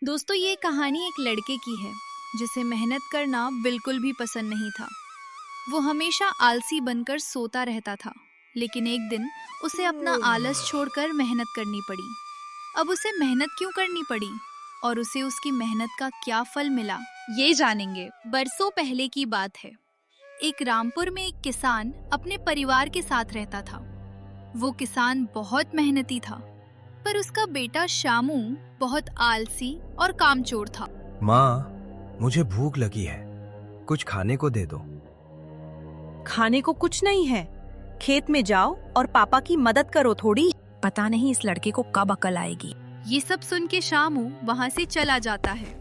दोस्तों, ये कहानी एक लड़के की है जिसे मेहनत करना बिल्कुल भी पसंद नहीं था। वो हमेशा आलसी बनकर सोता रहता था, लेकिन एक दिन उसे अपना आलस छोड़कर मेहनत करनी पड़ी। अब उसे मेहनत क्यों करनी पड़ी और उसे उसकी मेहनत का क्या फल मिला, ये जानेंगे। बरसों पहले की बात है। एक रामपुर में एक किसान अपने परिवार के साथ रहता था। वो किसान बहुत मेहनती था, पर उसका बेटा शामू बहुत आलसी और कामचोर था। माँ, मुझे भूख लगी है, कुछ खाने को दे दो। खाने को कुछ नहीं है। खेत में जाओ और पापा की मदद करो थोड़ी। पता नहीं इस लड़के को कब अकल आएगी। ये सब सुन के शामू वहाँ से चला जाता है।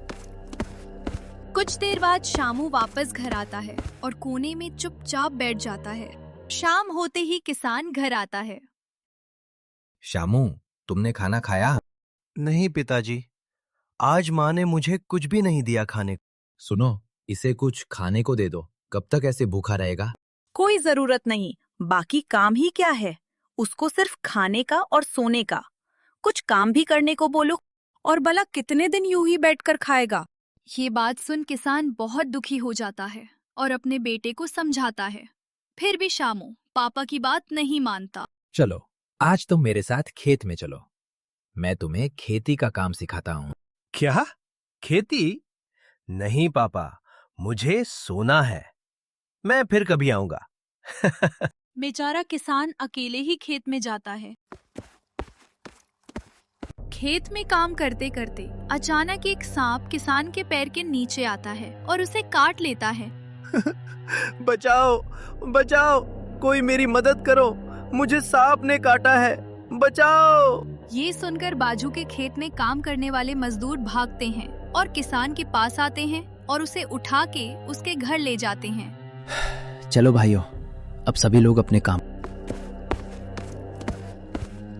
कुछ देर बाद शामू वापस घर आता है और कोने में चुपचाप बैठ जाता है। शाम होते ही किसान घर आता है। शामू, तुमने खाना खाया? नहीं पिताजी, आज माँ ने मुझे कुछ भी नहीं दिया खाने को। सुनो, इसे कुछ खाने को दे दो, कब तक ऐसे भूखा रहेगा? कोई जरूरत नहीं, बाकी काम ही क्या है। उसको सिर्फ खाने का और सोने का। कुछ काम भी करने को बोलो। और भला कितने दिन यूं ही बैठकर खाएगा। ये बात सुन किसान बहुत दुखी हो जाता है और अपने बेटे को समझाता है। फिर भी शामू पापा की बात नहीं मानता। चलो, आज तुम मेरे साथ खेत में चलो। मैं तुम्हें खेती का काम सिखाता हूँ। क्या? खेती? नहीं पापा, मुझे सोना है। मैं फिर कभी आऊंगा। बेचारा किसान अकेले ही खेत में जाता है। खेत में काम करते करते अचानक एक सांप किसान के पैर के नीचे आता है और उसे काट लेता है। बचाओ, बचाओ, कोई मेरी मदद करो, मुझे सांप ने काटा है, बचाओ। ये सुनकर बाजू के खेत में काम करने वाले मजदूर भागते हैं और किसान के पास आते हैं और उसे उठा के उसके घर ले जाते हैं। चलो भाइयों, अब सभी लोग अपने काम।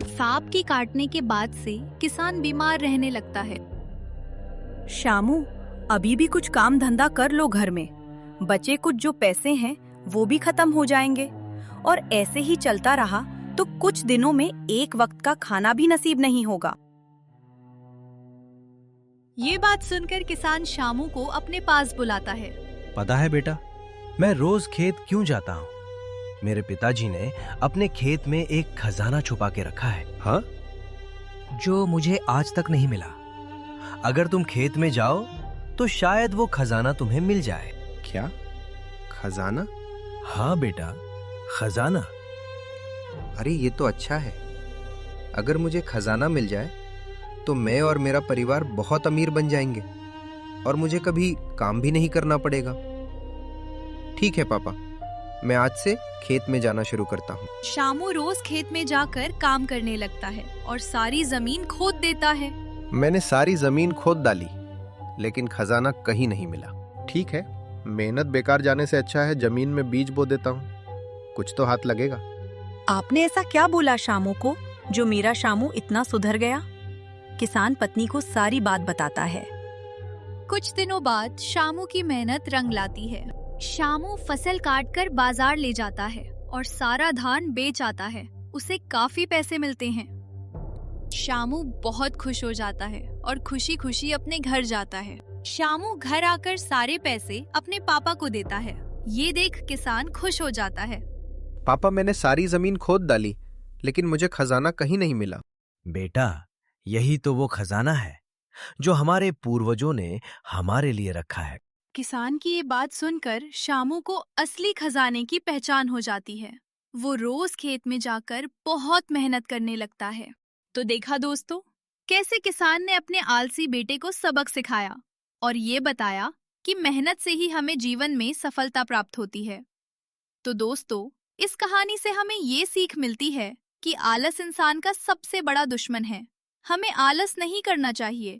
सांप के काटने के बाद से किसान बीमार रहने लगता है। शामू, अभी भी कुछ काम धंधा कर लो घर में। बचे कुछ जो पैसे हैं वो भी खत्म हो जाएंगे। और ऐसे ही चलता रहा तो कुछ दिनों में एक वक्त का खाना भी नसीब नहीं होगा। ये बात सुनकर किसान शामू को अपने पास बुलाता है। पता है बेटा, मैं रोज खेत क्यों जाता हूँ? मेरे पिताजी ने अपने खेत में एक खजाना छुपा के रखा है। हाँ? जो मुझे आज तक नहीं मिला। अगर तुम खेत में जाओ तो शायद वो खजाना तुम्हें मिल जाए। क्या? खजाना? हाँ बेटा, खजाना। अरे ये तो अच्छा है। अगर मुझे खजाना मिल जाए तो मैं और मेरा परिवार बहुत अमीर बन जाएंगे और मुझे कभी काम भी नहीं करना पड़ेगा। ठीक है पापा, मैं आज से खेत में जाना शुरू करता हूँ। शामू रोज खेत में जाकर काम करने लगता है और सारी जमीन खोद देता है। मैंने सारी जमीन खोद डाली, लेकिन खजाना कहीं नहीं मिला। ठीक है, मेहनत बेकार जाने से अच्छा है जमीन में बीज बो देता हूँ, कुछ तो हाथ लगेगा। आपने ऐसा क्या बोला शामू को जो मेरा शामू इतना सुधर गया? किसान पत्नी को सारी बात बताता है। कुछ दिनों बाद शामू की मेहनत रंग लाती है। शामू फसल काटकर बाजार ले जाता है और सारा धान बेच आता है। उसे काफी पैसे मिलते हैं। शामू बहुत खुश हो जाता है और खुशी खुशी अपने घर जाता है। शामू घर आकर सारे पैसे अपने पापा को देता है। ये देख किसान खुश हो जाता है। पापा, मैंने सारी जमीन खोद डाली, लेकिन मुझे खजाना कहीं नहीं मिला। बेटा, यही तो वो खजाना है जो हमारे पूर्वजों ने हमारे लिए रखा है। किसान की ये बात सुनकर शामू को असली खजाने की पहचान हो जाती है। वो रोज खेत में जाकर बहुत मेहनत करने लगता है। तो देखा दोस्तों, कैसे किसान ने अपने आलसी बेटे को सबक सिखाया और ये बताया कि मेहनत से ही हमें जीवन में सफलता प्राप्त होती है। तो दोस्तों, इस कहानी से हमें ये सीख मिलती है कि आलस इंसान का सबसे बड़ा दुश्मन है। हमें आलस नहीं करना चाहिए